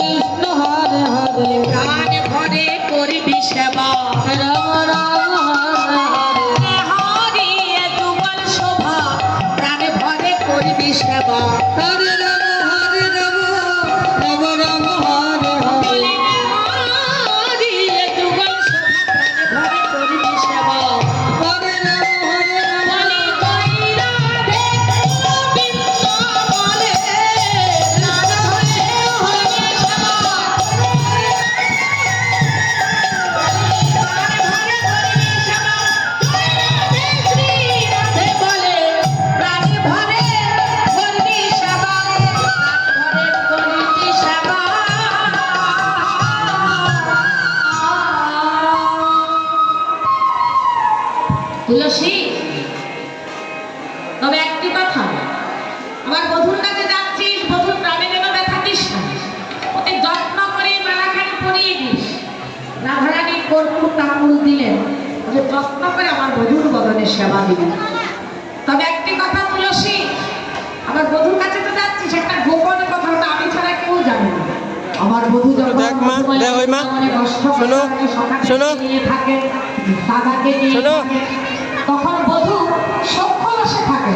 কৃষ্ণ হরে হরে প্রাণ ভরে করবি সেবা রাম রাম হরে হরে হরি যুগল শোভা প্রাণ ভরে করবি সেবা হরে রাম রাম রাম হরে হরে হরি যুগল শোভা প্রাণ ভরে করবি সেবা হরে রাম বলে কইরা রে গোবিন্দ বলে প্রাণ ভরে করবি সেবা তুলসী, তবে একটি কথা, আমার বধুর কাছে যাচ্ছিস, বধুর প্রাণে যেন ব্যথা দিস না, ওকে যত্ন করে মালাখানি পরিয়ে দিস। রাধারানী কর্পূর তাম্বুল দিলেন, ওকে যত্ন করে আমার বধুর বদনে সেবা দিলেন। তবে একটি কথা তুলসী, আমার বধুর কাছে তো যাচ্ছিস, একটা গোপন কথা, ওটা আমি ছাড়া কেউ জানে না। আমার বধু যখন দেখ মা, দেখ ওই মা, মনে কষ্ট শোনো, করে সখাকে শোনো। নিয়ে থাকে, দাদাকে নিয়ে শোনো। থাকে, তখন বধূ সক্ষম থাকে।